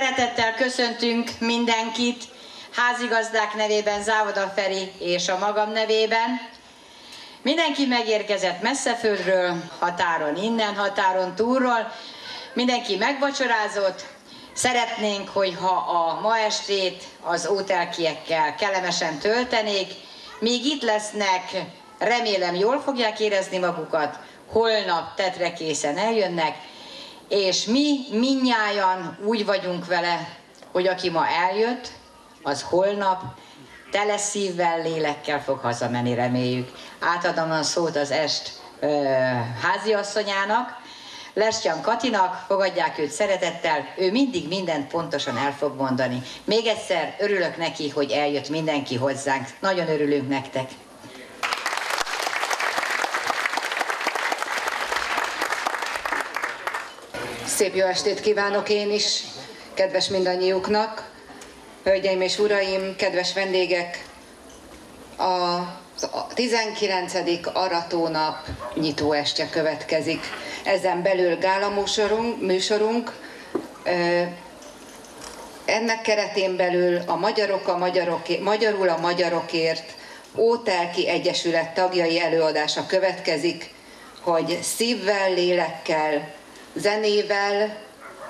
Szeretettel köszöntünk mindenkit, házigazdák nevében, Závoda Feri és a magam nevében. Mindenki megérkezett messzeföldről, határon innen, határon túlról. Mindenki megvacsorázott. Szeretnénk, hogyha a ma estét az ótelkiekkel kellemesen töltenék. Míg itt lesznek, remélem jól fogják érezni magukat, holnap tetrekészen eljönnek, és mi mindnyájan úgy vagyunk vele, hogy aki ma eljött, az holnap tele szívvel, lélekkel fog hazamenni, reméljük. Átadom a szót az est háziasszonyának, Lestyan Katinak, fogadják őt szeretettel, ő mindig mindent pontosan el fog mondani. Még egyszer örülök neki, hogy eljött mindenki hozzánk. Nagyon örülünk nektek. Szép jó estét kívánok én is, kedves mindannyiuknak. Hölgyeim és uraim, kedves vendégek, a 19. aratónap nyitóestje következik. Ezen belül gála műsorunk. Ennek keretén belül a Magyarul a Magyarokért Ótelki Egyesület tagjai előadása következik, hogy szívvel, lélekkel, zenével,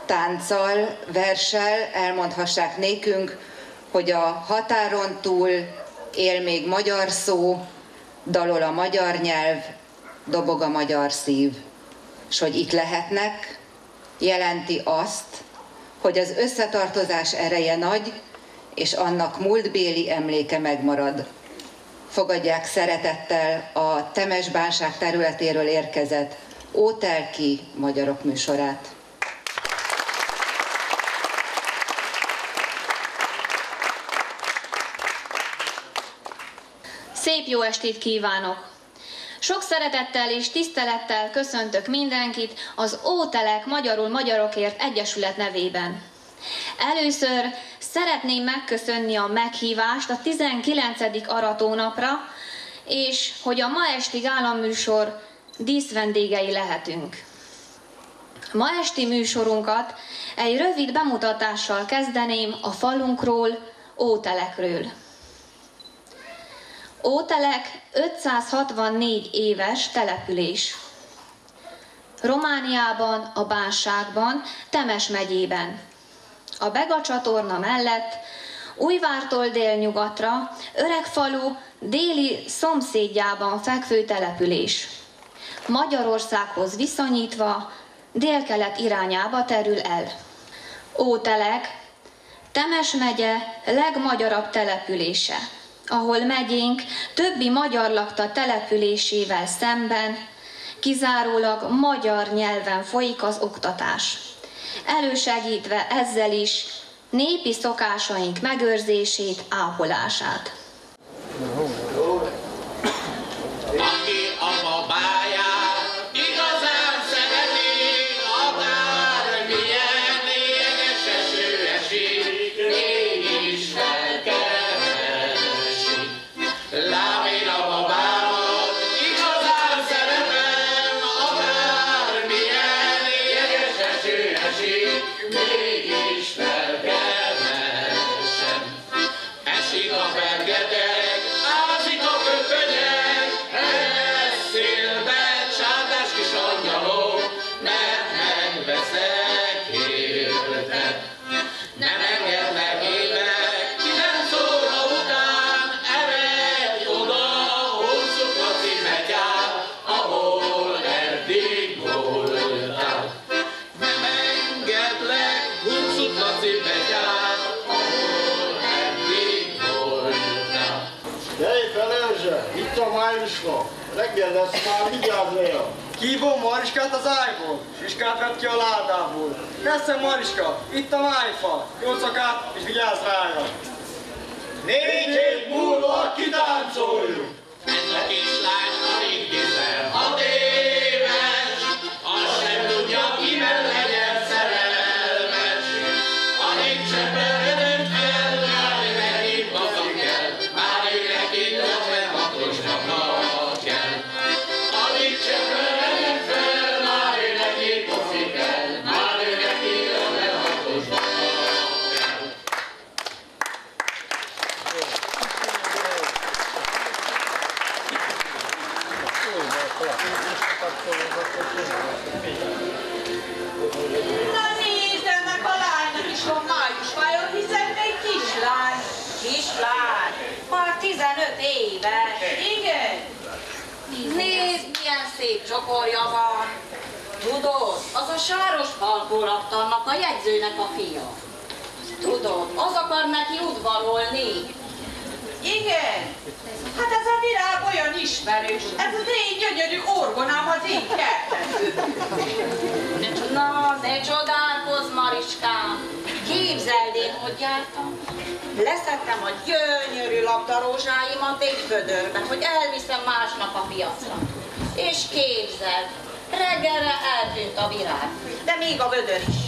tánccal, verssel elmondhassák nékünk, hogy a határon túl él még magyar szó, dalol a magyar nyelv, dobog a magyar szív. És hogy itt lehetnek, jelenti azt, hogy az összetartozás ereje nagy, és annak múltbéli emléke megmarad. Fogadják szeretettel a Temesbánság területéről érkezett Ótelki Magyarok műsorát. Szép jó estét kívánok! Sok szeretettel és tisztelettel köszöntök mindenkit az Ótelek Magyarul Magyarokért Egyesület nevében. Először szeretném megköszönni a meghívást a 19. aratónapra, és hogy a ma esti gálaműsor díszvendégei lehetünk. Ma esti műsorunkat egy rövid bemutatással kezdeném a falunkról, Ótelekről. Ótelek 564 éves település. Romániában, a Bánságban, Temes megyében. A Bega csatorna mellett Újvártól délnyugatra, Öregfalu déli szomszédjában fekvő település. Magyarországhoz viszonyítva délkelet irányába terül el. Ótelek, Temes megye legmagyarabb települése, ahol megyénk többi magyar lakta településével szemben kizárólag magyar nyelven folyik az oktatás, elősegítve ezzel is népi szokásaink megőrzését, ápolását. Aki a babáját igazán szereti, akármilyen lényeges eső esik, mégis felkeresi. Lám, én a babámat igazán szeretem, akármilyen lényeges eső esik, mégis felkeresem. Esik a fergetek, ázik a köpönyek, ez szélbe csátás kis angyalok, mert megveszek értet. Nem engedlek évek, 9 óra után eredj oda, hosszú Laci betyár, ahol eddig voltál. Nem engedlek, hosszú Laci betyár, ahol eddig voltál. Gyere fel, Erzse! Itt a májusra! Reggel lesz már, vigyázz Lea! Hívom Mariskát az ágyból, Siskát vett ki a ládából. Persze Mariska, itt a májfa, jócakát és vigyázz rája! 4 hét múlva kitáncoljuk! Ez a kislány alig 16 éves, azt sem tudja, kiben legyen szerelmes. Alig cseperedett fel, már neki baza kell, már ő neki 56-os maga kell. Alig cseperedett fel, már ő neki baza kell, már ő neki 56-os maga Nézd, milyen szép csokorja van. Tudod, az a sáros falkóraktannak a jegyzőnek a fia. Tudod, az akar neki udvarolni. Igen, hát ez a virág olyan ismerős. Ez az én gyönyörű orgonám az én kertemben. Na, ne csodálkozz, Mariskám. Képzeld, én hogy jártam. Leszedtem a gyönyörű labdarózsáimat egy vödörbe, hogy elviszem másnap a piacra. És képzeld, reggelre eltűnt a virág, de még a vödör is.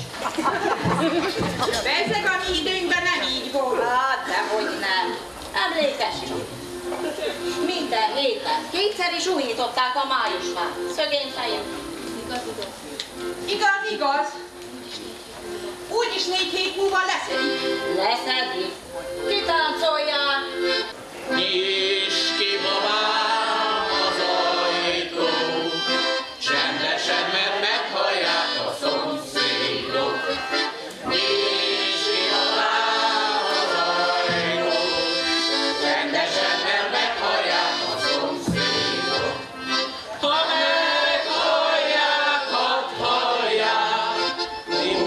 Bezzeg a mi időnkben nem így volt. Hát, dehogy nem. Emlékezz csak. Minden héten kétszer is újították a májusfát. Szögén fejem. Igaz, igaz. Úgyis 4 hét múlva leszedik. Leszedik. Kitáncolják. Nyisd ki, babám, az ajtó, csendesen, mert meghallják a szomszédok. Nyisd ki, babám, az ajtó, csendesen, mert meghallják a szomszédok. Ha meghallják, hadd hallják,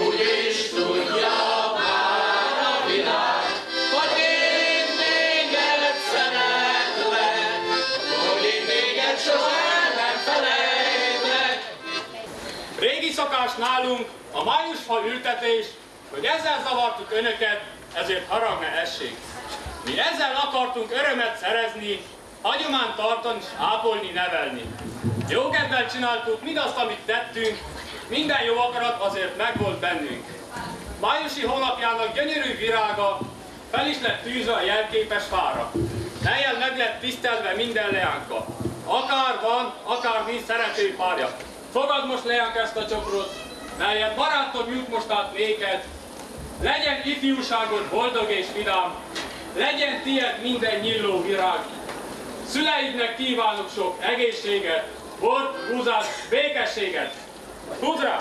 úgyis tudja már a világ, hogy én téged szeretlek, hogy én téged sosem nem felejtlek. Régi szokás nálunk a májusfa ültetés, hogy ezzel zavartuk önöket, ezért harag ne essék. Mi ezzel akartunk örömet szerezni, hagyományt tartani és ápolni, nevelni. Jókedvel csináltuk mindazt, amit tettünk, minden jó akarat azért megvolt bennünk. Májusi hónapjának gyönyörű virága fel is lett tűzve a jelképes fára, melyen meg lett tisztelve minden leánka. Akár van, akár nincs szerető párja. Fogad most, leánk, ezt a csokrot, melyet barátom jut most át néked. Legyen ifjúságod boldog és vidám, legyen tied minden nyíló virág. Szüleidnek kívánok sok egészséget, bort, búzát, békességet. Húzd rá!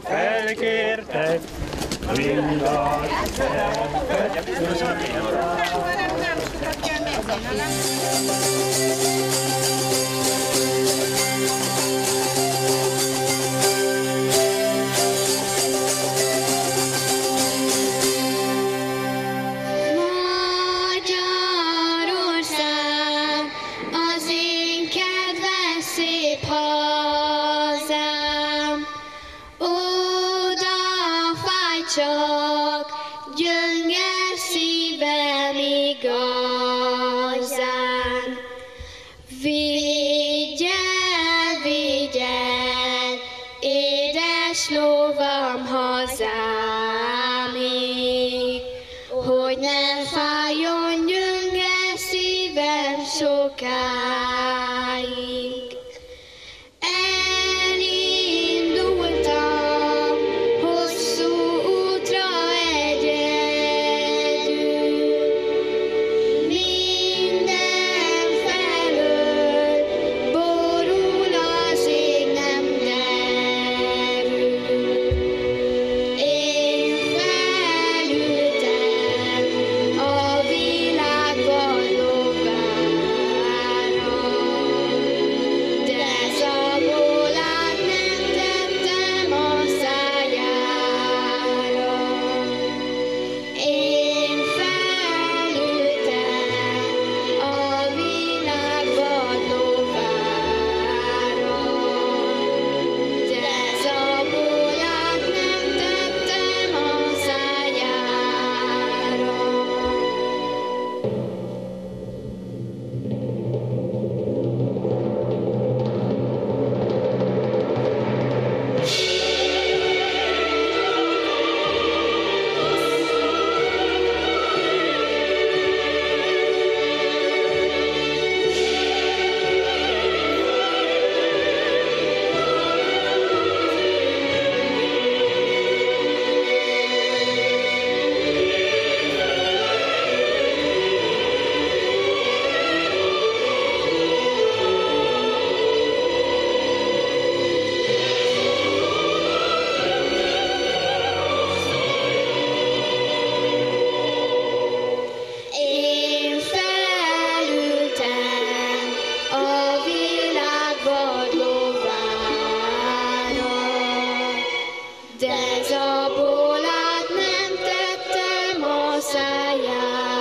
felkértek, mindaz sokáig. Elindultam hosszú útra egyedül, mindenfelől borul az ég, nem derül. Én felültem a világ vadlovára, de zabolát nem tettem a szájára. Én felültem a világ vadlovára, de zabolát nem tettem a szájára. Én felültem a világ vadlovára, de zabolát nem tettem a szájára.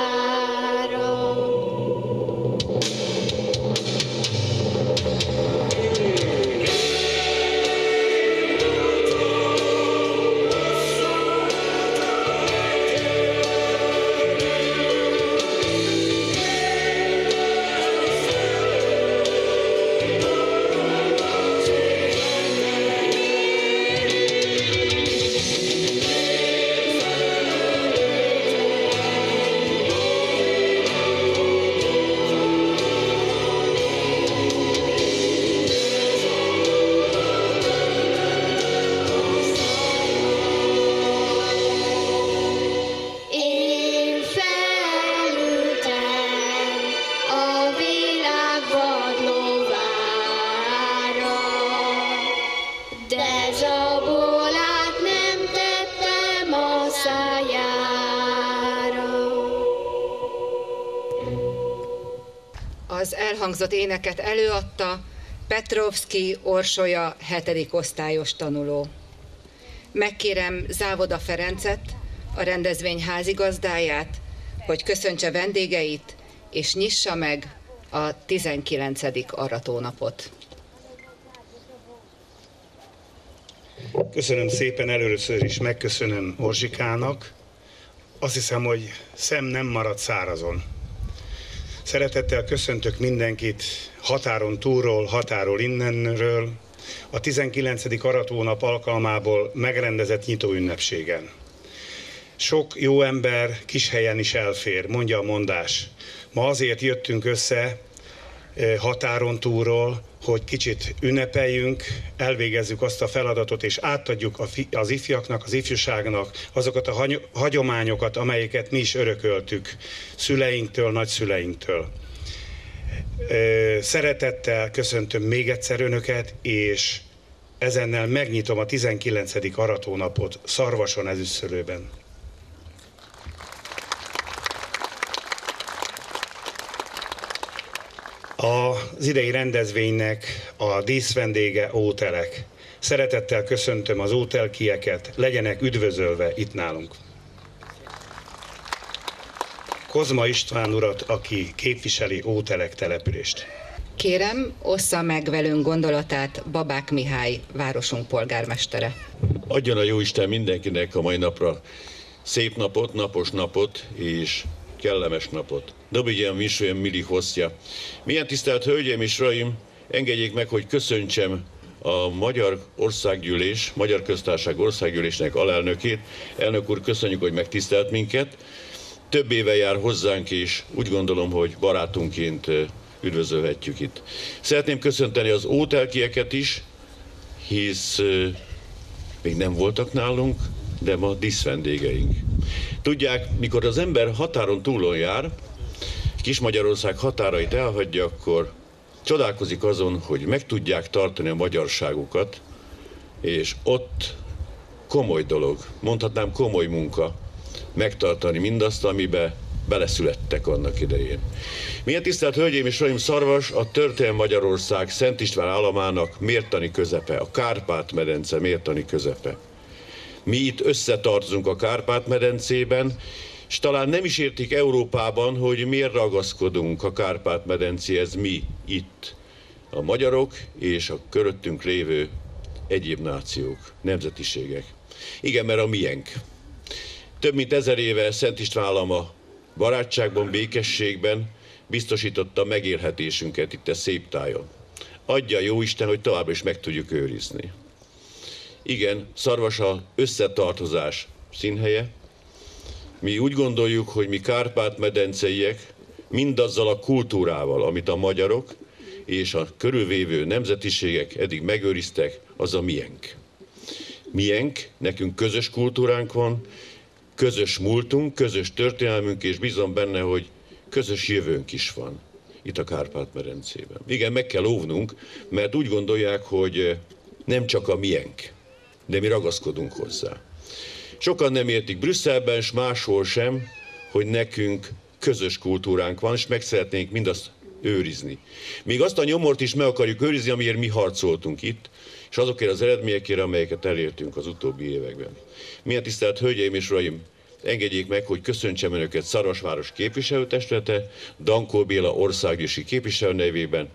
Én felültem a világ vadlovára, de zabolát nem tettem a szájára. Az elhangzott éneket előadta Petrovszky Orsolya 7. osztályos tanuló. Megkérem Závoda Ferencet, a rendezvény házigazdáját, hogy köszöntse vendégeit, és nyissa meg a 19. aratónapot. Köszönöm szépen, először is megköszönöm Orzsikának. Azt hiszem, hogy szem nem maradt szárazon. Szeretettel köszöntök mindenkit határon túlról, határól innenről, a 19. aratónap alkalmából megrendezett nyitóünnepségen. Sok jó ember kis helyen is elfér, mondja a mondás. Ma azért jöttünk össze határon túlról, hogy kicsit ünnepeljünk, elvégezzük azt a feladatot, és átadjuk az ifjaknak, az ifjúságnak azokat a hagyományokat, amelyeket mi is örököltük szüleinktől, nagyszüleinktől. Szeretettel köszöntöm még egyszer Önöket, és ezennel megnyitom a 19. aratónapot Szarvason ezüstszőlőben. Az idei rendezvénynek a díszvendége Ótelek. Szeretettel köszöntöm az ótelkieket, legyenek üdvözölve itt nálunk. Kozma István urat, aki képviseli Ótelek települést. Kérem, ossza meg velünk gondolatát Babák Mihály, városunk polgármestere. Adjon a Jóisten mindenkinek a mai napra szép napot, napos napot és kellemes napot. Dobigyen visően Mili hostja. Milyen tisztelt Hölgyeim és Uraim, engedjék meg, hogy köszöntsem a Magyar Országgyűlés, Magyar Köztársaság Országgyűlésnek alelnökét. Elnök úr, köszönjük, hogy megtisztelt minket. Több éve jár hozzánk, és úgy gondolom, hogy barátunként üdvözölhetjük itt. Szeretném köszönteni az ótelkieket is, hisz még nem voltak nálunk, de ma díszvendégeink. Tudják, mikor az ember határon túlon jár, Kis-Magyarország határait elhagyja, akkor csodálkozik azon, hogy meg tudják tartani a magyarságukat, és ott komoly dolog, mondhatnám komoly munka megtartani mindazt, amiben beleszülettek annak idején. Milyen tisztelt Hölgyeim és Uraim, Szarvas a történelmi Magyarország Szent István államának mértani közepe, a Kárpát-medence mértani közepe. Mi itt összetartozunk a Kárpát-medencében, és talán nem is értik Európában, hogy miért ragaszkodunk a Kárpát-medencéhez mi itt, a magyarok és a körülöttünk lévő egyéb nációk, nemzetiségek. Igen, mert a miénk. Több mint 1000 éve Szent István állama barátságban, békességben biztosította megélhetésünket itt a szép tájon. Adja Jóisten, hogy továbbra is meg tudjuk őrizni. Igen, Szarvas az összetartozás színhelye. Mi úgy gondoljuk, hogy mi Kárpát-medenceiek mindazzal a kultúrával, amit a magyarok és a körülvévő nemzetiségek eddig megőriztek, az a miénk. Miénk, nekünk közös kultúránk van, közös múltunk, közös történelmünk, és bízom benne, hogy közös jövőnk is van itt a Kárpát-medencében. Igen, meg kell óvnunk, mert úgy gondolják, hogy nem csak a miénk, de mi ragaszkodunk hozzá. Sokan nem értik Brüsszelben, és máshol sem, hogy nekünk közös kultúránk van, és meg szeretnénk mindazt őrizni. Még azt a nyomort is meg akarjuk őrizni, amiért mi harcoltunk itt, és azokért az eredményekért, amelyeket elértünk az utóbbi években. Milyen tisztelt Hölgyeim és Uraim, engedjék meg, hogy köszöntsem Önöket Szarvasváros képviselőtestülete, Dankó Béla országgyűlési képviselő nevében,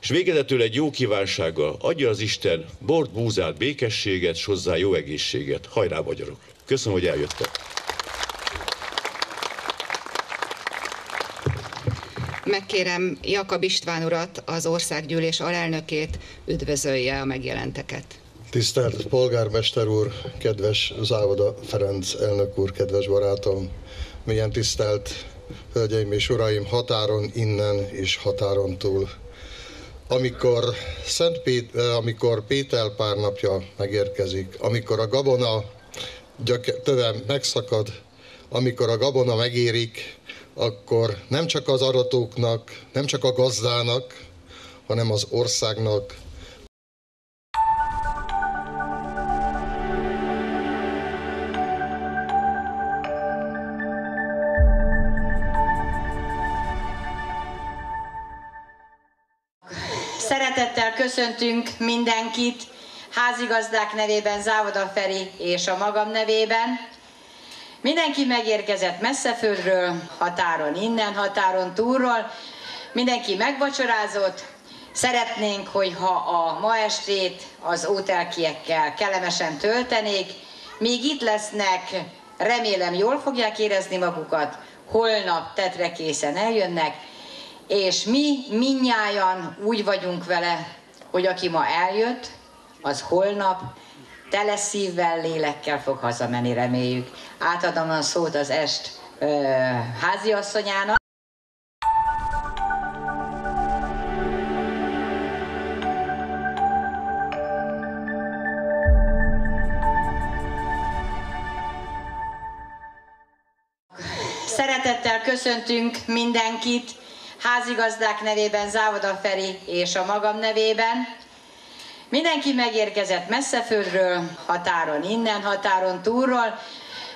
és végezetül egy jó kívánsággal: adja az Isten bort, búzát, békességet, és hozzá jó egészséget. Hajrá, magyarok! Köszönöm, hogy eljöttek! Megkérem Jakab István urat, az országgyűlés alelnökét, üdvözölje a megjelenteket. Tisztelt polgármester úr, kedves Závoda Ferenc elnök úr, kedves barátom, milyen tisztelt hölgyeim és uraim, határon innen és határon túl. Amikor Péter párnapja megérkezik, amikor a gabona töve megszakad, amikor a gabona megérik, akkor nem csak az aratóknak, nem csak a gazdának, hanem az országnak, Szeretettel köszöntünk mindenkit, házigazdák nevében, Závoda Feri és a magam nevében. Mindenki megérkezett messzeföldről, határon innen, határon túlról. Mindenki megvacsorázott. Szeretnénk, hogyha a ma estét az ótelkiekkel kellemesen töltenék. Míg itt lesznek, remélem jól fogják érezni magukat. Holnap tetrekészen eljönnek. És mi mindnyájan úgy vagyunk vele, hogy aki ma eljött, az holnap tele szívvel, lélekkel fog hazamenni, reméljük. Átadom a szót az est háziasszonyának. Szeretettel köszöntünk mindenkit, házigazdák nevében, Závoda Feri és a magam nevében. Mindenki megérkezett messzeföldről, határon innen, határon túlról.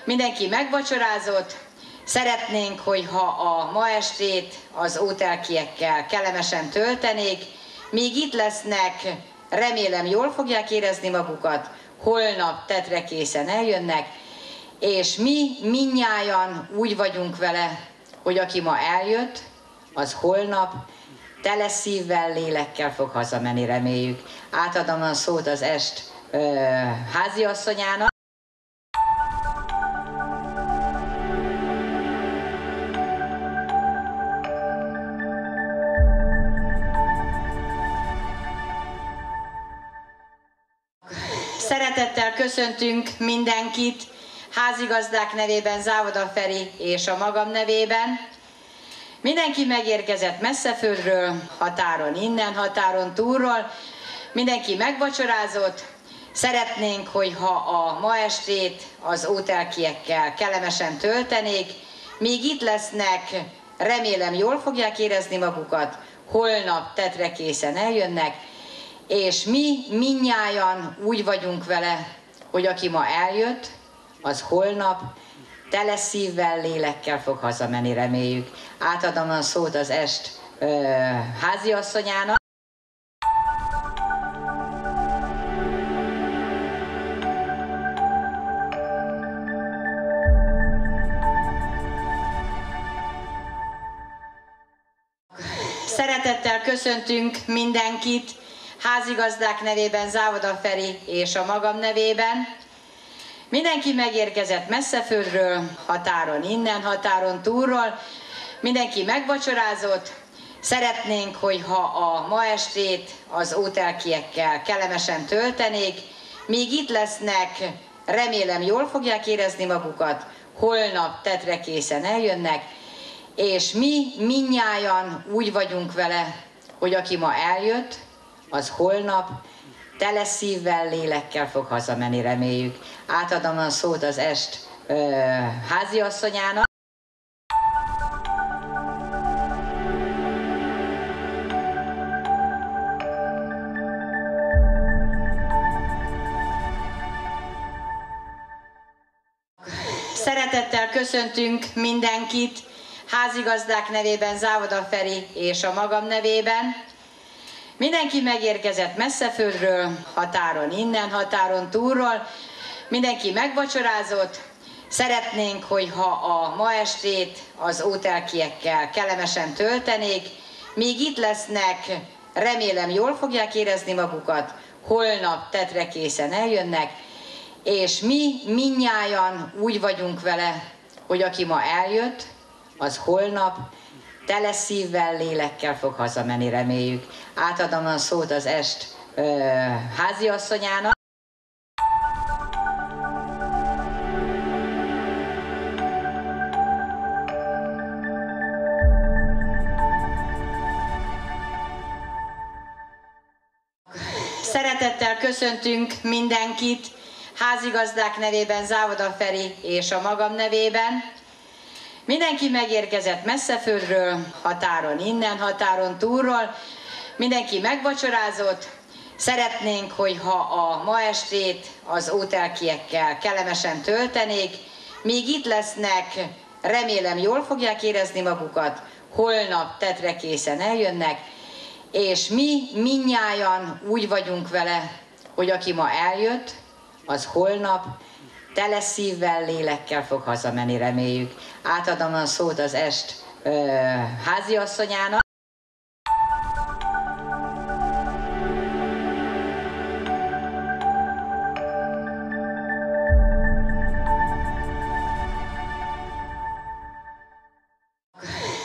Mindenki megvacsorázott. Szeretnénk, hogyha a ma estét az ótelkiekkel kellemesen töltenék. Míg itt lesznek, remélem jól fogják érezni magukat. Holnap tetrekészen eljönnek. És mi mindnyájan úgy vagyunk vele, hogy aki ma eljött, az holnap tele szívvel, lélekkel fog hazamenni, reméljük. Átadom a szót az est háziasszonyának. Szeretettel köszöntünk mindenkit, házigazdák nevében, Závoda Feri és a magam nevében. Mindenki megérkezett messzeföldről, határon innen, határon túlról, mindenki megvacsorázott. Szeretnénk, hogyha a ma estét az ótelkiekkel kellemesen töltenék, míg itt lesznek, remélem jól fogják érezni magukat, holnap tetre készen eljönnek, és mi mindnyájan úgy vagyunk vele, hogy aki ma eljött, az holnap tele szívvel, lélekkel fog hazamenni, reméljük. Átadom a szót az est háziasszonyának. Szeretettel köszöntünk mindenkit, házigazdák nevében, Závoda Feri és a magam nevében. Mindenki megérkezett messzeföldről, határon innen, határon túlról, mindenki megvacsorázott. Szeretnénk, hogyha a ma estét az ótelkiekkel kellemesen töltenék, míg itt lesznek, remélem jól fogják érezni magukat, holnap tetre készen eljönnek, és mi mindnyájan úgy vagyunk vele, hogy aki ma eljött, az holnap tele szívvel, lélekkel fog hazamenni, reméljük. Átadom a szót az est háziasszonyának. Szeretettel köszöntünk mindenkit, házigazdák nevében, Závoda Feri és a magam nevében. Mindenki megérkezett messzeföldről, határon innen, határon túlról, mindenki megvacsorázott. Szeretnénk, hogyha a ma estét az ótelkiekkel kellemesen töltenék, míg itt lesznek, remélem jól fogják érezni magukat, holnap tetre készen eljönnek, és mi mindnyájan úgy vagyunk vele, hogy aki ma eljött, az holnap tele szívvel, lélekkel fog hazamenni, reméljük. Átadom a szót az est háziasszonyának. Szeretettel köszöntünk mindenkit, házigazdák nevében, Závoda Feri és a magam nevében. Mindenki megérkezett messzeföldről, határon innen, határon túlról, mindenki megvacsorázott. Szeretnénk, hogyha a ma estét az ótelkiekkel kellemesen töltenék, míg itt lesznek, remélem jól fogják érezni magukat, holnap tetre készen eljönnek, és mi mindnyájan úgy vagyunk vele, hogy aki ma eljött, az holnap tele szívvel, lélekkel fog hazamenni, reméljük. Átadom a szót az est háziasszonyának.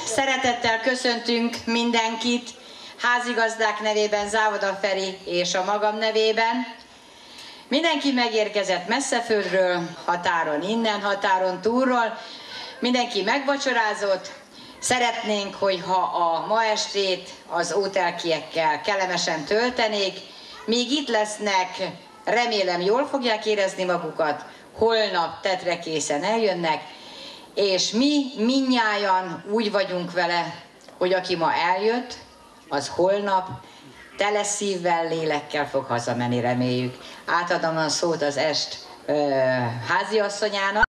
Szeretettel köszöntünk mindenkit, házigazdák nevében, Závoda Feri és a magam nevében. Mindenki megérkezett messzeföldről, határon innen, határon túlról, mindenki megvacsorázott. Szeretnénk, hogyha a ma estét az ótelkiekkel kellemesen töltenék, míg itt lesznek, remélem jól fogják érezni magukat, holnap tetre készen eljönnek, és mi mindnyájan úgy vagyunk vele, hogy aki ma eljött, az holnap tele szívvel, lélekkel fog hazamenni, reméljük. Átadom a szót az est háziasszonyának.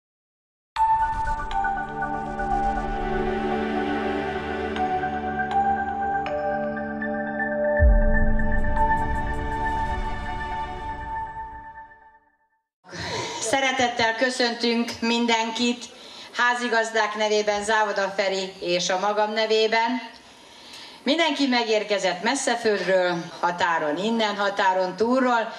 Szeretettel köszöntünk mindenkit, házigazdák nevében, Závoda Feri és a magam nevében. Mindenki megérkezett messzeföldről, határon innen, határon túlról,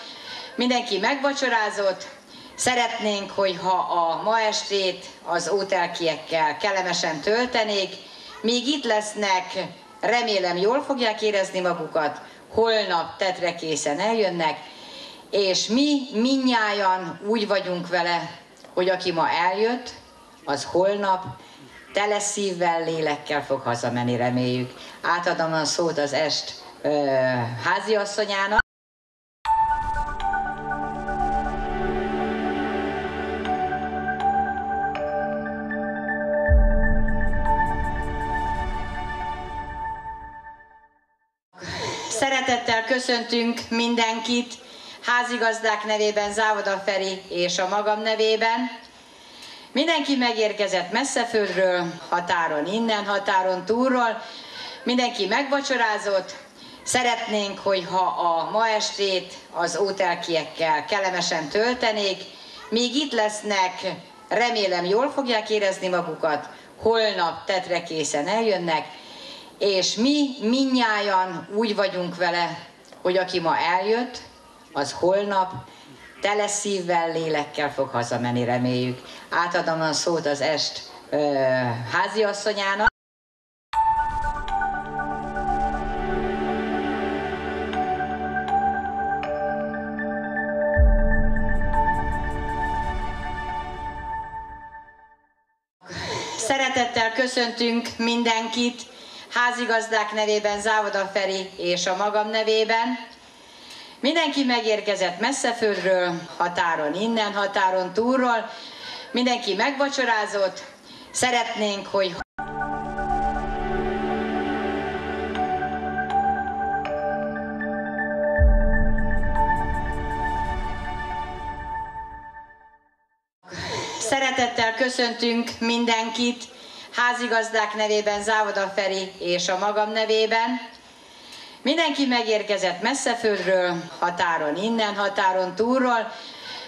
mindenki megvacsorázott. Szeretnénk, hogyha a ma estét az ótelkiekkel kellemesen töltenék, míg itt lesznek, remélem jól fogják érezni magukat, holnap tetre készen eljönnek, és mi mindnyájan úgy vagyunk vele, hogy aki ma eljött, az holnap tele szívvel, lélekkel fog hazamenni, reméljük. Átadom a szót az est háziasszonyának. Szeretettel köszöntünk mindenkit, házigazdák nevében, Závoda Feri és a magam nevében. Mindenki megérkezett messzeföldről, határon innen, határon túlról. Mindenki megvacsorázott. Szeretnénk, hogyha a ma estét az ótelkiekkel kellemesen töltenék. Míg itt lesznek, remélem jól fogják érezni magukat. Holnap tetre készen eljönnek. És mi mindnyájan úgy vagyunk vele, hogy aki ma eljött, az holnap tele szívvel, lélekkel fog hazamenni, reméljük. Átadom a szót az est háziasszonyának. Szeretettel köszöntünk mindenkit, házigazdák nevében, Závoda Feri és a magam nevében. Mindenki megérkezett messzeföldről, határon innen, határon túlról. Mindenki megvacsorázott. Szeretnénk, hogy szeretettel köszöntünk mindenkit, házigazdák nevében, Závoda Feri és a magam nevében. Mindenki megérkezett messzeföldről, határon innen, határon túlról.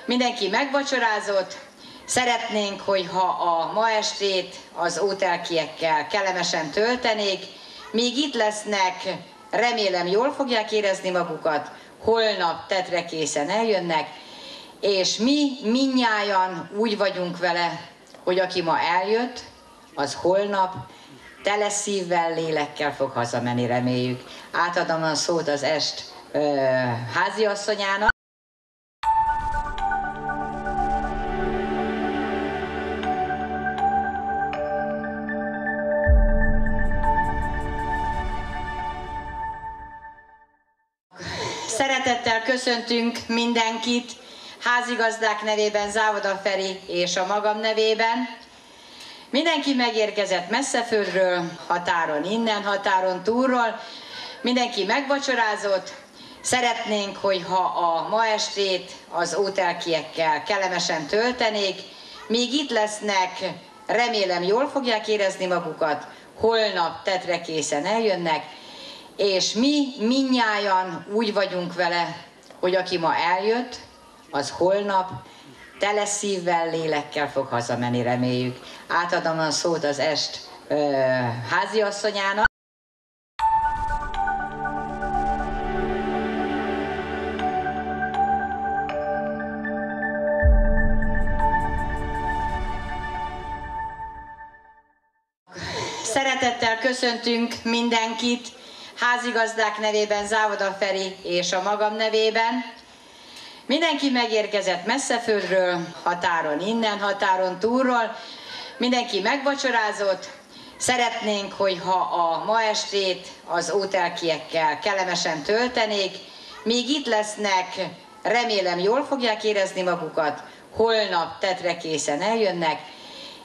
Mindenki megvacsorázott. Szeretnénk, hogyha a ma estét az ótelkiekkel kellemesen töltenék. Míg itt lesznek, remélem jól fogják érezni magukat. Holnap tetre készen eljönnek. És mi mindnyájan úgy vagyunk vele, hogy aki ma eljött, az holnap tele szívvel, lélekkel fog hazamenni, reméljük. Átadom a szót az est háziasszonyának. Szeretettel köszöntünk mindenkit, házigazdák nevében, Závoda Feri és a magam nevében. Mindenki megérkezett messzeföldről, határon innen, határon túlról. Mindenki megvacsorázott. Szeretnénk, hogyha a ma estét az ótelkiekkel kellemesen töltenék. Míg itt lesznek, remélem jól fogják érezni magukat. Holnap tetre készen eljönnek. És mi mindnyájan úgy vagyunk vele, hogy aki ma eljött, az holnap tele szívvel, lélekkel fog hazamenni, reméljük. Átadom a szót az est háziasszonyának. Szeretettel köszöntünk mindenkit, házigazdák nevében, Závoda Feri és a magam nevében. Mindenki megérkezett messzeföldről, határon innen, határon túlról. Mindenki megvacsorázott. Szeretnénk, hogyha a ma estét az ótelkiekkel kellemesen töltenék. Míg itt lesznek, remélem jól fogják érezni magukat. Holnap tetre készen eljönnek.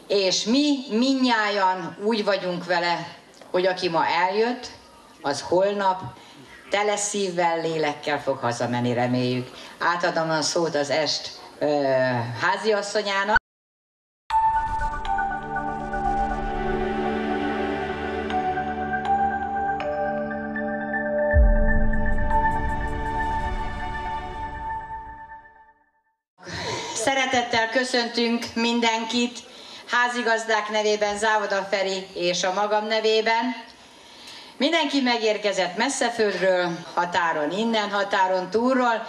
És mi mindnyájan úgy vagyunk vele, hogy aki ma eljött, az holnap tele szívvel, lélekkel fog hazamenni, reméljük. Átadom a szót az est háziasszonyának. Szeretettel köszöntünk mindenkit, házigazdák nevében, Závoda Feri és a magam nevében. Mindenki megérkezett messzeföldről, határon innen, határon túlról.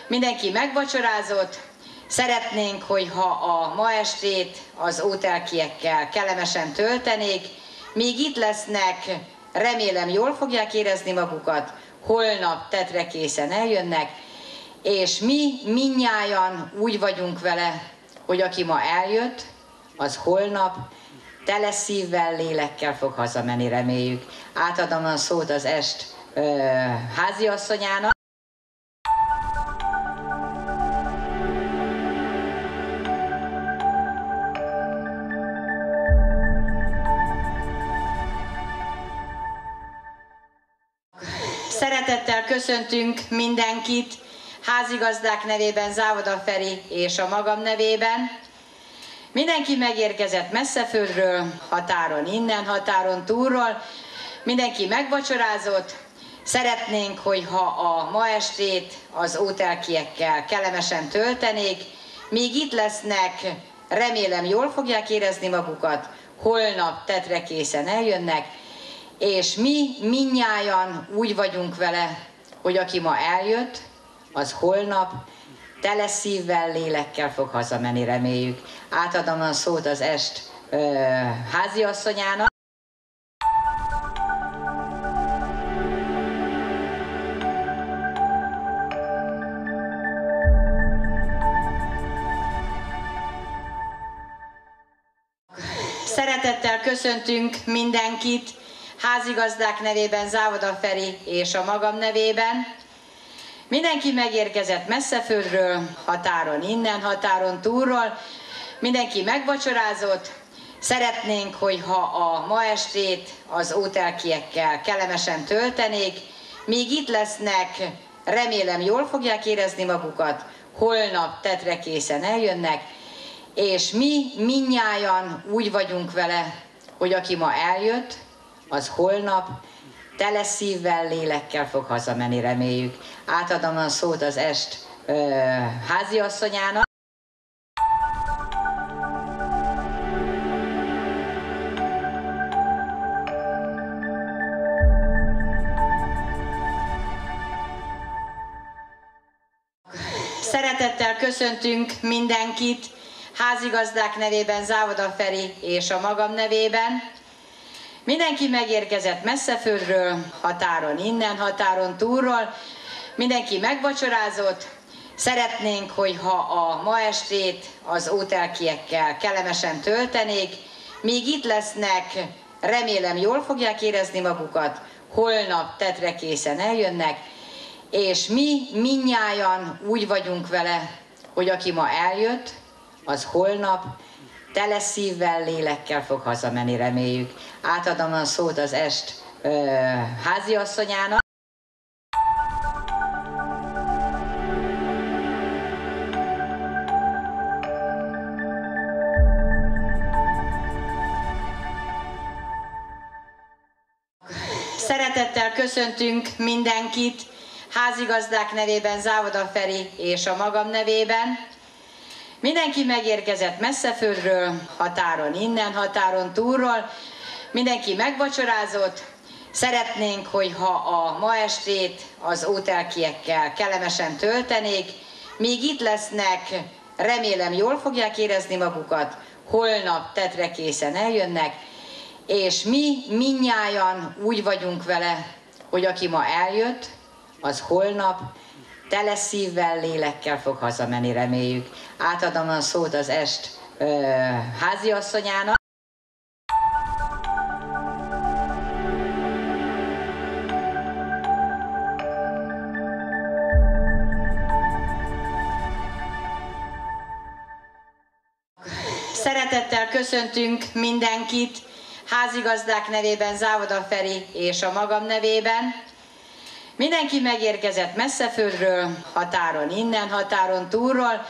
Mindenki megvacsorázott. Szeretnénk, hogyha a ma estét az ótelkiekkel kellemesen töltenék. Míg itt lesznek, remélem jól fogják érezni magukat. Holnap tetre készen eljönnek. És mi mindnyájan úgy vagyunk vele, hogy aki ma eljött, az holnap tele szívvel, lélekkel fog hazamenni, reméljük. Átadom a szót az est háziasszonyának. Szeretettel köszöntünk mindenkit, házigazdák nevében, Závoda Feri és a magam nevében. Mindenki megérkezett messzeföldről, határon innen, határon túlról. Mindenki megvacsorázott. Szeretnénk, hogyha a ma estét az ótelkiekkel kellemesen töltenék. Míg itt lesznek, remélem jól fogják érezni magukat. Holnap tetre készen eljönnek. És mi mindnyájan úgy vagyunk vele, hogy aki ma eljött, az holnap tele szívvel, lélekkel fog hazamenni, reméljük. Átadom a szót az est háziasszonyának. Szeretettel köszöntünk mindenkit, házigazdák nevében, Závoda Feri és a magam nevében. Mindenki megérkezett messzeföldről, határon innen, határon túlról. Mindenki megvacsorázott. Szeretnénk, hogyha a ma estét az ótelkiekkel kellemesen töltenék. Míg itt lesznek, remélem jól fogják érezni magukat. Holnap tetre készen eljönnek. És mi mindnyájan úgy vagyunk vele, hogy aki ma eljött, az holnap tele szívvel, lélekkel fog hazamenni, reméljük. Átadom a szót az est háziasszonyának. Szeretettel köszöntünk mindenkit, házigazdák nevében, Závoda Feri és a magam nevében. Mindenki megérkezett messzeföldről, határon innen, határon túlról. Mindenki megvacsorázott. Szeretnénk, hogyha a ma estét az ótelkiekkel kellemesen töltenék. Míg itt lesznek, remélem jól fogják érezni magukat. Holnap tetre készen eljönnek. És mi mindnyájan úgy vagyunk vele, hogy aki ma eljött, az holnap tele szívvel, lélekkel fog hazamenni, reméljük. Átadom a szót az est háziasszonyának. Szeretettel köszöntünk mindenkit, házigazdák nevében, Závoda Feri és a magam nevében. Mindenki megérkezett messzeföldről, határon innen, határon túlról. Mindenki megvacsorázott. Szeretnénk, hogyha a ma estét az ótelkiekkel kellemesen töltenék. Míg itt lesznek, remélem jól fogják érezni magukat. Holnap tetre készen eljönnek. És mi mindnyájan úgy vagyunk vele, hogy aki ma eljött, az holnap tele szívvel, lélekkel fog hazamenni, reméljük. Átadom a szót az est háziasszonyának. Szeretettel köszöntünk mindenkit, házigazdák nevében, Závoda Feri és a magam nevében. Mindenki megérkezett messzeföldről, határon innen, határon túlról.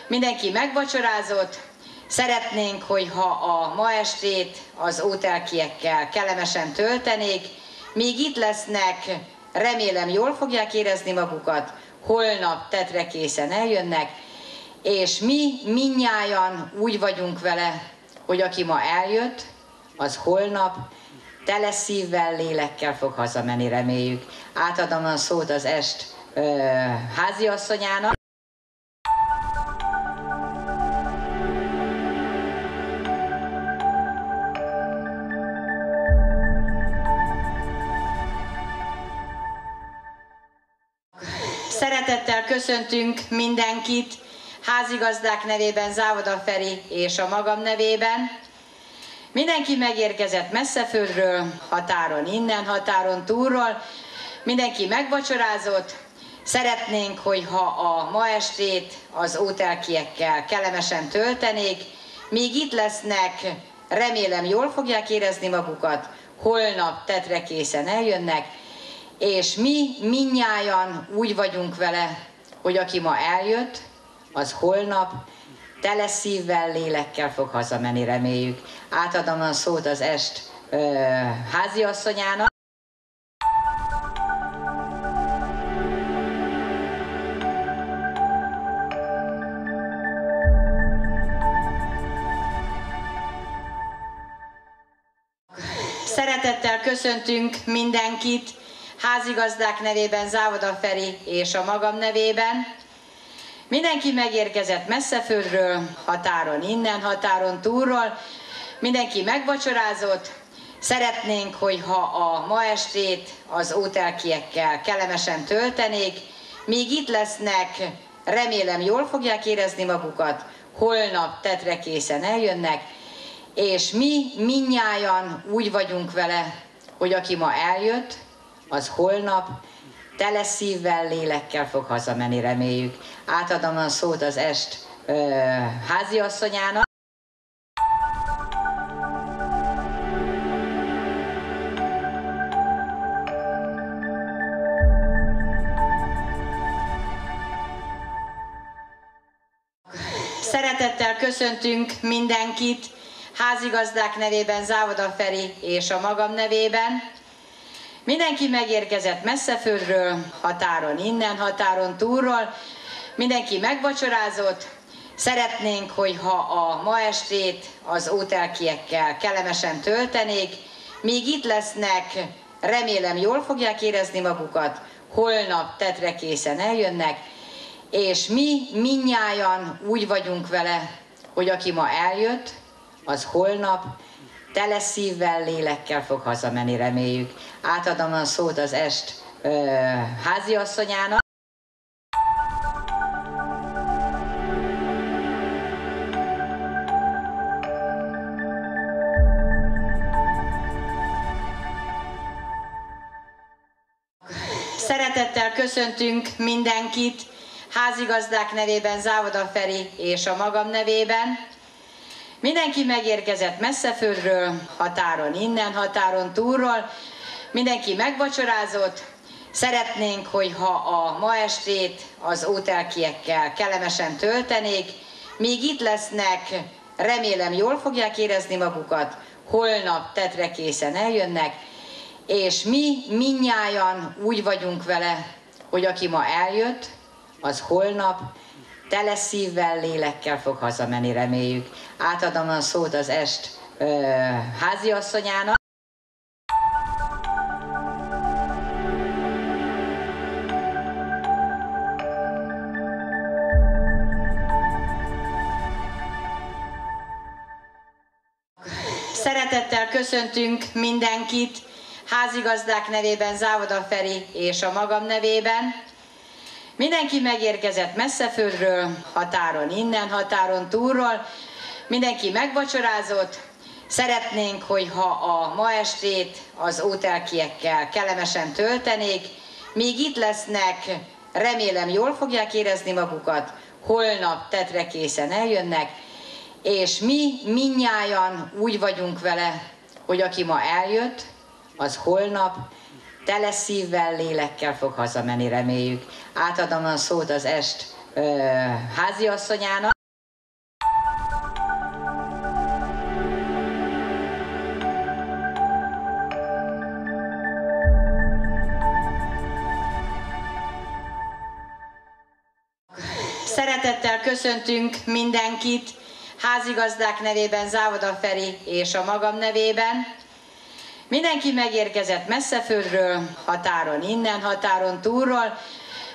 Mindenki megvacsorázott. Szeretnénk, hogyha a ma estét az ótelkiekkel kellemesen töltenék. Míg itt lesznek, remélem jól fogják érezni magukat. Holnap tetre készen eljönnek. És mi mindnyájan úgy vagyunk vele, hogy aki ma eljött, az holnap tele szívvel, lélekkel fog hazamenni, reméljük. Átadom a szót az est háziasszonyának. Szeretettel köszöntünk mindenkit, házigazdák nevében, Závoda Feri és a magam nevében. Mindenki megérkezett messzeföldről, határon innen, határon túlról, mindenki megvacsorázott. Szeretnénk, hogyha a ma estét az ótelkiekkel kellemesen töltenék, míg itt lesznek, remélem jól fogják érezni magukat, holnap tetre készen eljönnek, és mi mindnyájan úgy vagyunk vele, hogy aki ma eljött, az holnap tele szívvel, lélekkel fog hazamenni, reméljük. Átadom a szót az est háziasszonyának. Szeretettel köszöntünk mindenkit, házigazdák nevében, Závoda Feri és a magam nevében. Mindenki megérkezett messzeföldről, határon innen, határon túlról, mindenki megvacsorázott. Szeretnénk, hogyha a ma estét az ótelkiekkel kellemesen töltenék, míg itt lesznek, remélem jól fogják érezni magukat, holnap tetre készen eljönnek, és mi mindnyájan úgy vagyunk vele, hogy aki ma eljött, az holnap tele szívvel, lélekkel fog hazamenni, reméljük. Átadom a szót az est háziasszonyának. Szeretettel köszöntünk mindenkit, házigazdák nevében, Závoda Feri és a magam nevében. Mindenki megérkezett messzeföldről, határon innen, határon túlról, mindenki megvacsorázott. Szeretnénk, hogyha a ma estét az ótelkiekkel kellemesen töltenék, míg itt lesznek, remélem jól fogják érezni magukat, holnap tetre készen eljönnek, és mi mindnyájan úgy vagyunk vele, hogy aki ma eljött, az holnap tele szívvel, lélekkel fog hazamenni, reméljük. Átadom a szót az est háziasszonyának. Szeretettel köszöntünk mindenkit, házigazdák nevében, Závoda Feri és a magam nevében. Mindenki megérkezett messzeföldről, határon innen, határon túlról, mindenki megvacsorázott. Szeretnénk, hogyha a ma estét az ótelkiekkel kellemesen töltenék, míg itt lesznek, remélem jól fogják érezni magukat, holnap tetre készen eljönnek, és mi mindnyájan úgy vagyunk vele, hogy aki ma eljött, az holnap tele szívvel, lélekkel fog hazamenni, reméljük. Átadom a szót az est háziasszonyának. Szeretettel köszöntünk mindenkit, házigazdák nevében, Závoda Feri és a magam nevében. Mindenki megérkezett messzeföldről, határon innen, határon túlról, mindenki megvacsorázott. Szeretnénk, hogyha a ma estét az ótelkiekkel kellemesen töltenék, míg itt lesznek, remélem jól fogják érezni magukat, holnap tetre készen eljönnek, és mi mindnyájan úgy vagyunk vele, hogy aki ma eljött, az holnap tele szívvel, lélekkel fog hazamenni, reméljük. Átadom a szót az est háziasszonyának. Szeretettel köszöntünk mindenkit, házigazdák nevében, Závoda Feri és a magam nevében. Mindenki megérkezett messzeföldről, határon innen, határon túlról,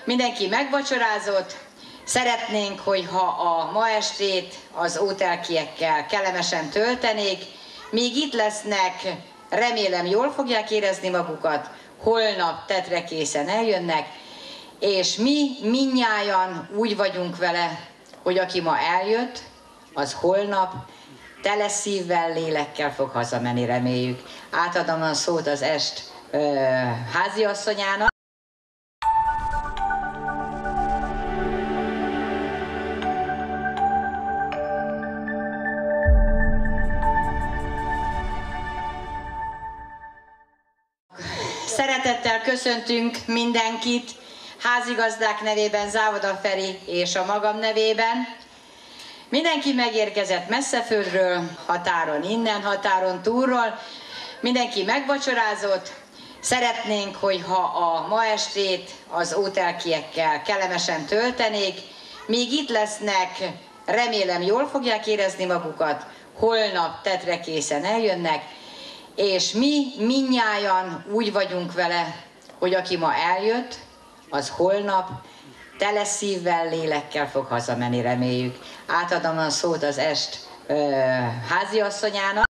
mindenki megvacsorázott. Szeretnénk, hogyha a ma estét az ótelkiekkel kellemesen töltenék, míg itt lesznek, remélem jól fogják érezni magukat, holnap tetre készen eljönnek, és mi mindnyájan úgy vagyunk vele, hogy aki ma eljött, az holnap tele szívvel, lélekkel fog hazamenni, reméljük. Átadom a szót az est háziasszonyának. Szeretettel köszöntünk mindenkit, házigazdák nevében, Závoda Feri és a magam nevében. Mindenki megérkezett messzeföldről, határon innen, határon túlról. Mindenki megvacsorázott. Szeretnénk, hogyha a ma estét az ótelkiekkel kellemesen töltenék. Míg itt lesznek, remélem jól fogják érezni magukat. Holnap tetre készen eljönnek. És mi mindnyájan úgy vagyunk vele, hogy aki ma eljött, az holnap tele szívvel, lélekkel fog hazamenni, reméljük. Átadom a szót az est háziasszonyának.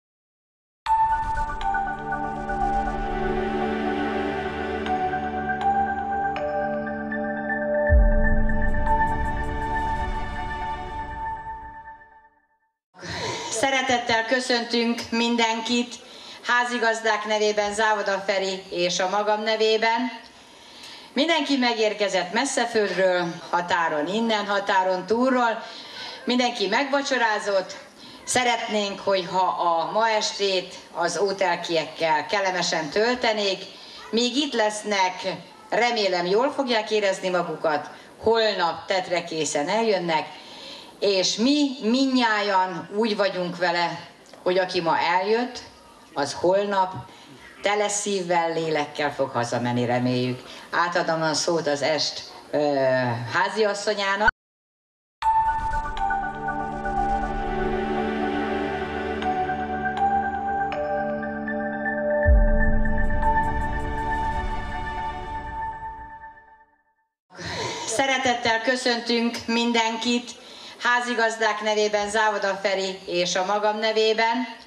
Szeretettel köszöntünk mindenkit, házigazdák nevében, Závoda Feri és a magam nevében. Mindenki megérkezett messzeföldről, határon innen, határon túlról. Mindenki megvacsorázott. Szeretnénk, hogyha a ma estét az ótelkiekkel kellemesen töltenék. Míg itt lesznek, remélem jól fogják érezni magukat. Holnap tetre készen eljönnek. És mi mindnyájan úgy vagyunk vele, hogy aki ma eljött, az holnap tele szívvel, lélekkel fog hazamenni, reméljük. Átadom a szót az est háziasszonyának. Szeretettel köszöntünk mindenkit, házigazdák nevében, Závoda Feri és a magam nevében.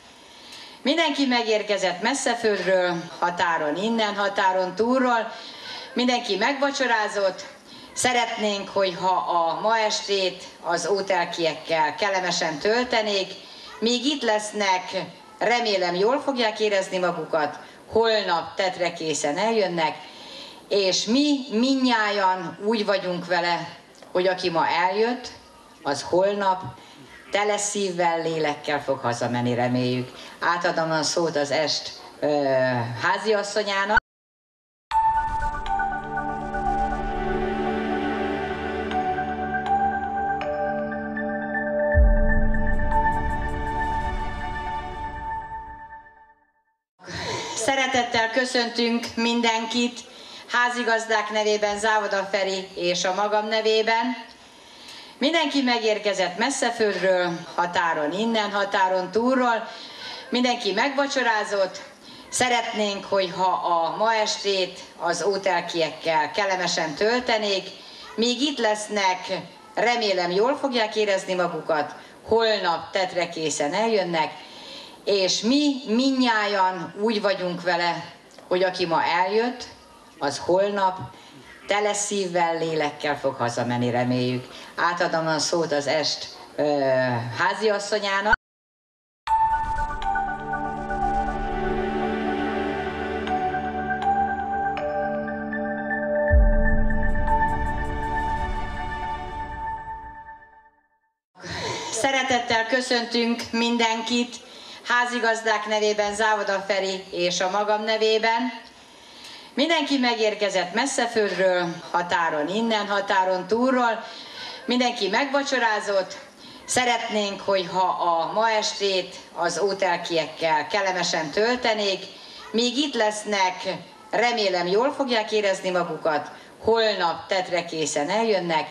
Mindenki megérkezett messzeföldről, határon innen, határon túlról. Mindenki megvacsorázott. Szeretnénk, hogyha a ma estét az ótelkiekkel kellemesen töltenék. Míg itt lesznek, remélem jól fogják érezni magukat. Holnap tetre készen eljönnek. És mi mindnyájan úgy vagyunk vele, hogy aki ma eljött, az holnap tele szívvel, lélekkel fog hazamenni, reméljük. Átadom a szót az est háziasszonyának. Szeretettel köszöntünk mindenkit, házigazdák nevében, Závoda Feri és a magam nevében. Mindenki megérkezett messzeföldről, határon innen, határon túlról. Mindenki megvacsorázott. Szeretnénk, hogyha a ma estét az ótelkiekkel kellemesen töltenék. Míg itt lesznek, remélem jól fogják érezni magukat. Holnap tetre készen eljönnek. És mi mindnyájan úgy vagyunk vele, hogy aki ma eljött, az holnap tele szívvel, lélekkel fog hazamenni, reméljük. Átadom a szót az est háziasszonyának. Szeretettel köszöntünk mindenkit, házigazdák nevében, Závoda Feri és a magam nevében. Mindenki megérkezett messzeföldről, határon innen, határon túlról. Mindenki megvacsorázott. Szeretnénk, hogyha a ma estét az ótelkiekkel kellemesen töltenék. Míg itt lesznek, remélem jól fogják érezni magukat. Holnap tetre készen eljönnek.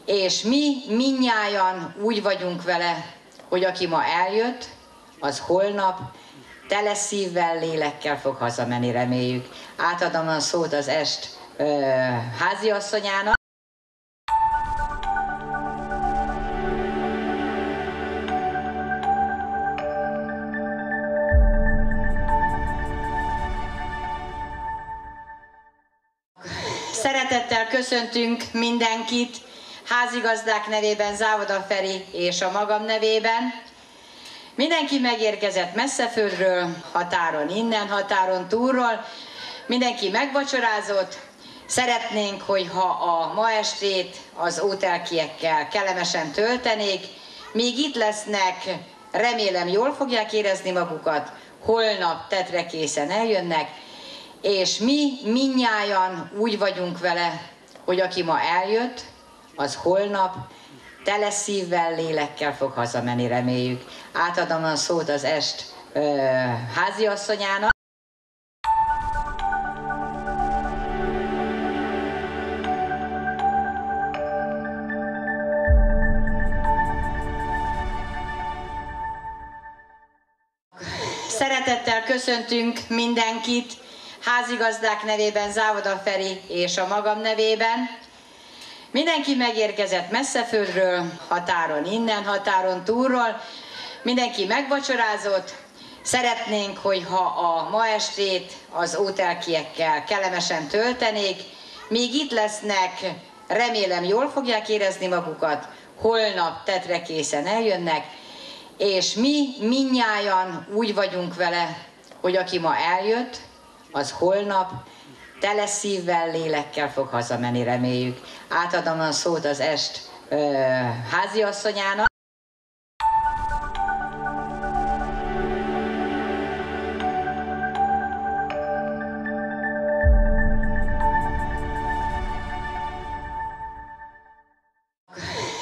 És mi mindnyájan úgy vagyunk vele, hogy aki ma eljött, az holnap tele szívvel, lélekkel fog hazamenni, reméljük. Átadom a szót az est háziasszonyának. Szeretettel köszöntünk mindenkit, házigazdák nevében, Závoda Feri és a magam nevében. Mindenki megérkezett messzeföldről, határon innen, határon túlról, mindenki megvacsorázott. Szeretnénk, hogyha a ma estét az ótelkiekkel kellemesen töltenék, míg itt lesznek, remélem jól fogják érezni magukat, holnap tetrekészen eljönnek, és mi mindnyájan úgy vagyunk vele, hogy aki ma eljött, az holnap tele szívvel, lélekkel fog hazamenni, reméljük. Átadom a szót az est háziasszonyának. Szeretettel köszöntünk mindenkit, házigazdák nevében, Závoda Feri és a magam nevében. Mindenki megérkezett messzeföldről, határon innen, határon túlról, mindenki megvacsorázott. Szeretnénk, hogyha a ma estét az ótelkiekkel kellemesen töltenék, míg itt lesznek, remélem jól fogják érezni magukat, holnap tetrekészen eljönnek, és mi mindnyájan úgy vagyunk vele, hogy aki ma eljött, az holnap tele szívvel, lélekkel fog hazamenni, reméljük. Átadom a szót az est háziasszonyának.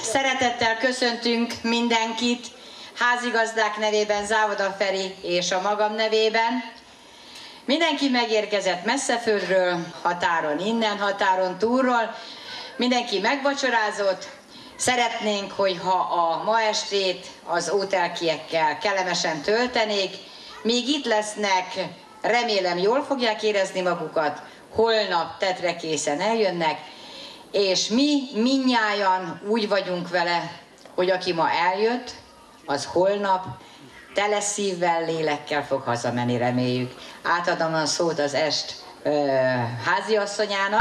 Szeretettel köszöntünk mindenkit, házigazdák nevében, Závoda Feri és a magam nevében. Mindenki megérkezett messzeföldről, határon innen, határon túlról, mindenki megvacsorázott. Szeretnénk, hogyha a ma estét az ótelkiekkel kellemesen töltenék, míg itt lesznek, remélem jól fogják érezni magukat, holnap tetrekészen eljönnek, és mi mindnyájan úgy vagyunk vele, hogy aki ma eljött, az holnap tele szívvel, lélekkel fog hazamenni, reméljük. Átadom a szót az est háziasszonyának.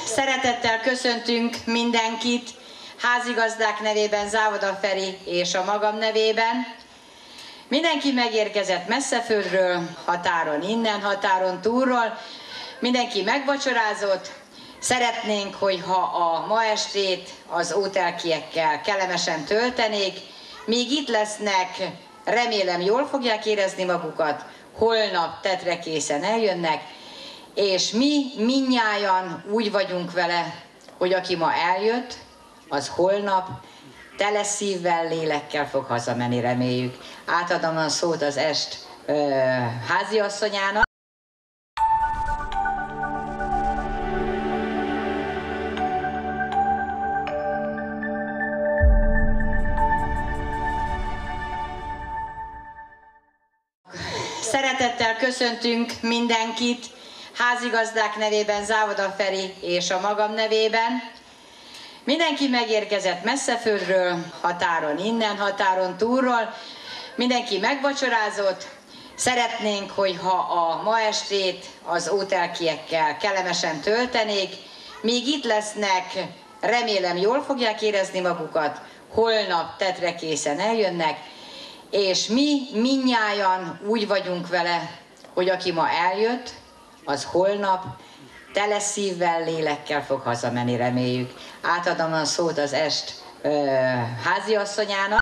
Szeretettel köszöntünk mindenkit, házigazdák nevében, Závoda Feri és a magam nevében. Mindenki megérkezett messzeföldről, határon innen, határon túlról, mindenki megvacsorázott. Szeretnénk, hogyha a ma estét az ótelkiekkel kellemesen töltenék, míg itt lesznek, remélem jól fogják érezni magukat, holnap tetrekészen eljönnek, és mi mindnyájan úgy vagyunk vele, hogy aki ma eljött, az holnap tele szívvel, lélekkel fog hazamenni, reméljük. Átadom a szót az est háziasszonyának. Szeretettel köszöntünk mindenkit, házigazdák nevében, Závoda Feri és a magam nevében. Mindenki megérkezett messzeföldről, határon innen, határon túlról, mindenki megvacsorázott. Szeretnénk, hogyha a ma estét az ótelkiekkel kellemesen töltenék, míg itt lesznek, remélem jól fogják érezni magukat, holnap tetrekészen eljönnek, és mi mindnyájan úgy vagyunk vele, hogy aki ma eljött, az holnap tele szívvel, lélekkel fog hazamenni, reméljük. Átadom a szót az est háziasszonyának.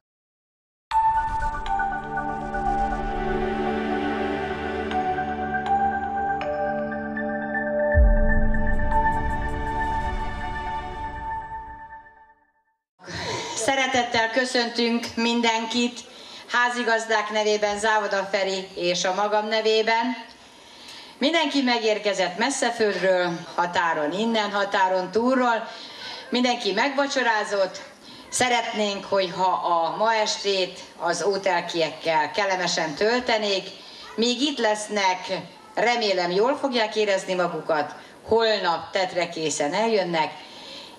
Szeretettel köszöntünk mindenkit, házigazdák nevében, Závoda Feri és a magam nevében. Mindenki megérkezett messzeföldről, határon innen, határon túlról, mindenki megvacsorázott. Szeretnénk, hogyha a ma estét az ótelkiekkel kellemesen töltenék, míg itt lesznek, remélem jól fogják érezni magukat, holnap tetrekészen eljönnek,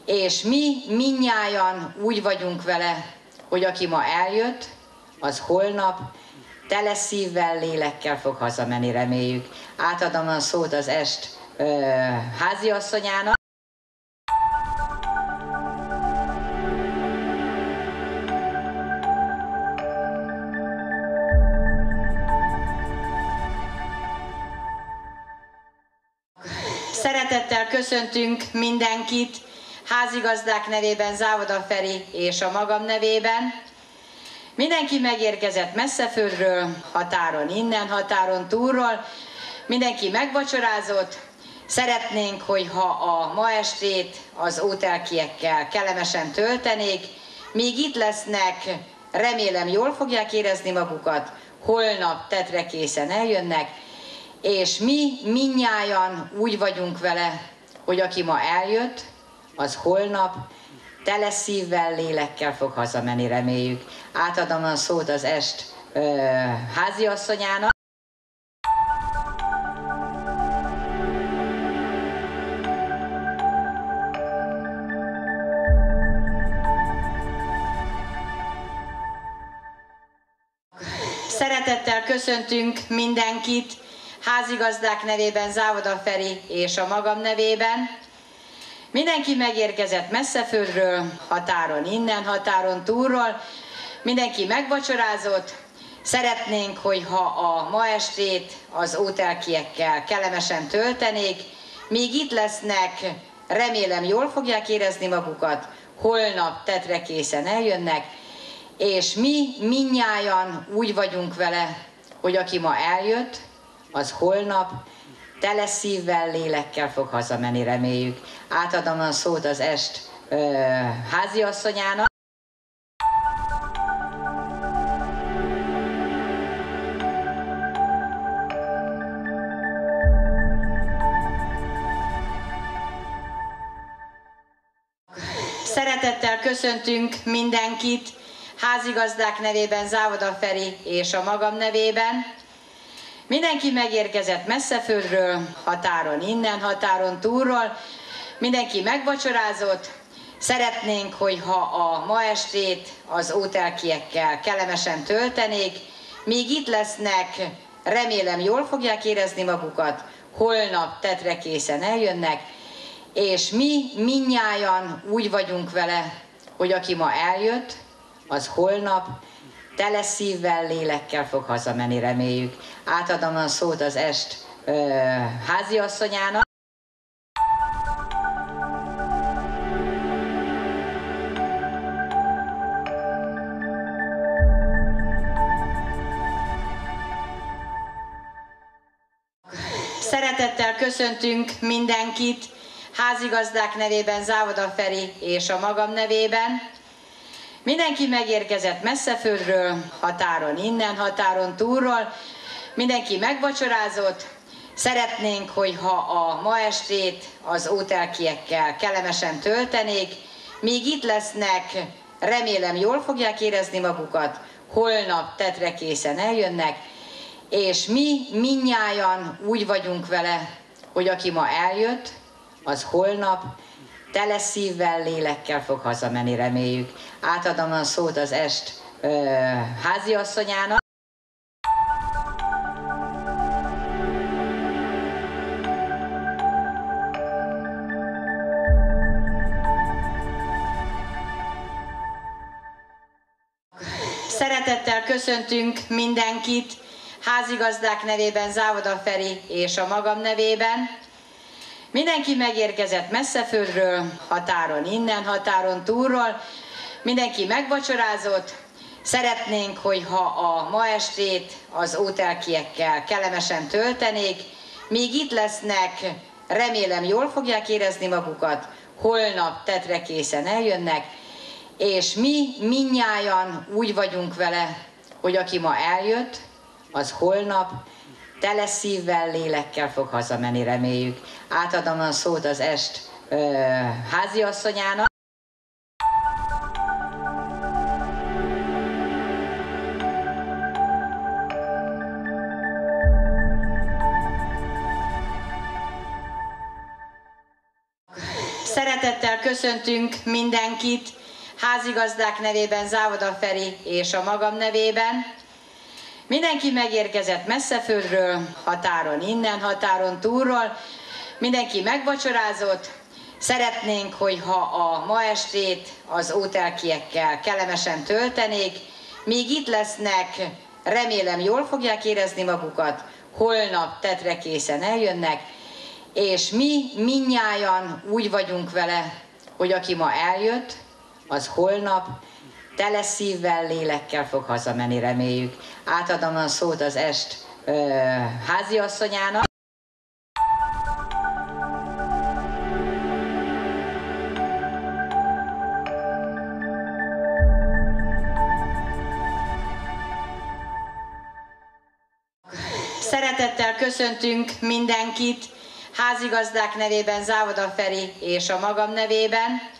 és mi mindnyájan úgy vagyunk vele, hogy aki ma eljött, az holnap tele szívvel, lélekkel fog hazamenni, reméljük. Átadom a szót az est háziasszonyának. Szeretettel köszöntünk mindenkit, házigazdák nevében, Závoda Feri és a magam nevében. Mindenki megérkezett messzeföldről, határon innen, határon túlról. Mindenki megvacsorázott. Szeretnénk, hogyha a ma estét az ótelkiekkel kellemesen töltenék. Míg itt lesznek, remélem jól fogják érezni magukat. Holnap tetre készen eljönnek. És mi mindnyájan úgy vagyunk vele, hogy aki ma eljött, az holnap tele szívvel, lélekkel fog hazamenni, reméljük. Átadom a szót az est háziasszonyának. Szeretettel köszöntünk mindenkit, házigazdák nevében, Závoda Feri és a magam nevében. Mindenki megérkezett messzeföldről, határon innen, határon túlról. Mindenki megvacsorázott. Szeretnénk, hogyha a ma estét az ótelkiekkel kellemesen töltenék. Míg itt lesznek, remélem jól fogják érezni magukat. Holnap tetre készen eljönnek. És mi mindnyájan úgy vagyunk vele, hogy aki ma eljött, az holnap tele szívvel, lélekkel fog hazamenni, reméljük. Átadom a szót az est háziasszonyának. Szeretettel köszöntünk mindenkit, házigazdák nevében, Závoda Feri és a magam nevében. Mindenki megérkezett messzeföldről, határon innen, határon túlról. Mindenki megvacsorázott. Szeretnénk, hogyha a ma estét az ótelkiekkel kellemesen töltenék. Míg itt lesznek, remélem jól fogják érezni magukat. Holnap tetre készen eljönnek. És mi mindnyájan úgy vagyunk vele, hogy aki ma eljött, az holnap tele szívvel, lélekkel fog hazamenni, reméljük. Átadom a szót az est háziasszonyának. Szeretettel köszöntünk mindenkit, házigazdák nevében, Závoda Feri és a magam nevében. Mindenki megérkezett messzeföldről, határon innen, határon túlról. Mindenki megvacsorázott. Szeretnénk, hogyha a ma estét az ótelkiekkel kellemesen töltenék. Míg itt lesznek, remélem jól fogják érezni magukat. Holnap tetre készen eljönnek. És mi mindnyájan úgy vagyunk vele, hogy aki ma eljött, az holnap tele szívvel, lélekkel fog hazamenni, reméljük. Átadom a szót az est háziasszonyának. Szeretettel köszöntünk mindenkit, házigazdák nevében, Závoda Feri és a magam nevében. Mindenki megérkezett messzeföldről, határon innen, határon túlról. Mindenki megvacsorázott. Szeretnénk, hogyha a ma estét az ótelkiekkel kellemesen töltenék. Míg itt lesznek, remélem jól fogják érezni magukat. Holnap tetre készen eljönnek. És mi mindnyájan úgy vagyunk vele, hogy aki ma eljött, az holnap tele szívvel, lélekkel fog hazamenni, reméljük. Átadom a szót az est háziasszonyának. Szeretettel köszöntünk mindenkit, házigazdák nevében, Závoda Feri és a magam nevében. Mindenki megérkezett messzeföldről, határon innen, határon túlról, mindenki megvacsorázott. Szeretnénk, hogyha a ma estét az ótelkiekkel kellemesen töltenék, míg itt lesznek, remélem jól fogják érezni magukat, holnap tetre készen eljönnek, és mi mindnyájan úgy vagyunk vele, hogy aki ma eljött, az holnap tele szívvel, lélekkel fog hazamenni, reméljük. Átadom a szót az est háziasszonyának. Szeretettel köszöntünk mindenkit, házigazdák nevében, Závoda Feri és a magam nevében.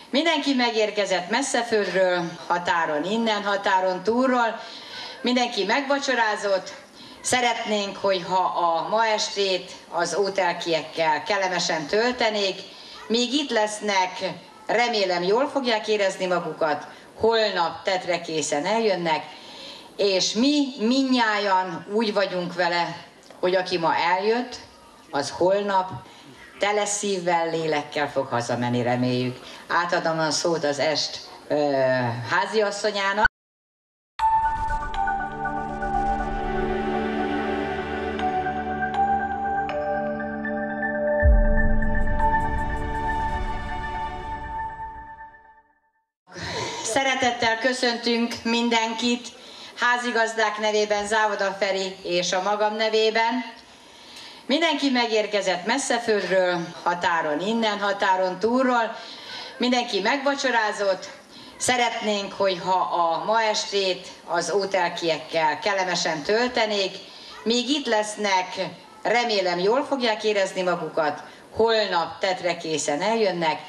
Mindenki megérkezett messzeföldről, határon innen, határon túlról, mindenki megvacsorázott. Szeretnénk, hogyha a ma estét az ótelkiekkel kellemesen töltenék, míg itt lesznek, remélem jól fogják érezni magukat, holnap tetre készen eljönnek, és mi mindnyájan úgy vagyunk vele, hogy aki ma eljött, az holnap tele szívvel, lélekkel fog hazamenni, reméljük. Átadom a szót az est háziasszonyának. Szeretettel köszöntünk mindenkit, házigazdák nevében, Závoda Feri és a magam nevében. Mindenki megérkezett messzeföldről, határon innen, határon túlról, mindenki megvacsorázott. Szeretnénk, hogyha a ma estét az ótelkiekkel kellemesen töltenék, míg itt lesznek, remélem jól fogják érezni magukat, holnap tetre készen eljönnek,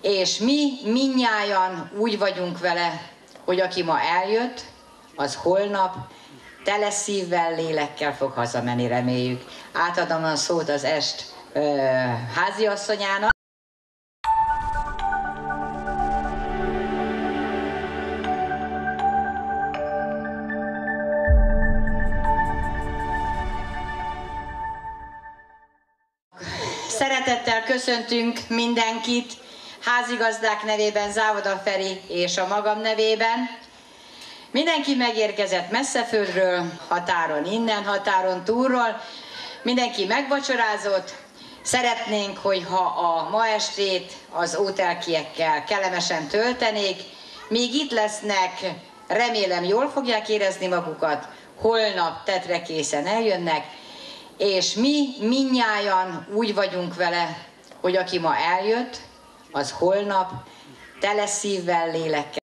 és mi mindnyájan úgy vagyunk vele, hogy aki ma eljött, az holnap tele szívvel, lélekkel fog hazamenni, reméljük. Átadom a szót az est háziasszonyának. Szeretettel köszöntünk mindenkit, házigazdák nevében, Závoda Feri és a magam nevében. Mindenki megérkezett messzeföldről, határon innen, határon túlról, mindenki megvacsorázott. Szeretnénk, hogyha a ma estét az ótelkiekkel kellemesen töltenék, míg itt lesznek, remélem jól fogják érezni magukat, holnap tetre készen eljönnek, és mi mindnyájan úgy vagyunk vele, hogy aki ma eljött, az holnap tele szívvel, lélekkel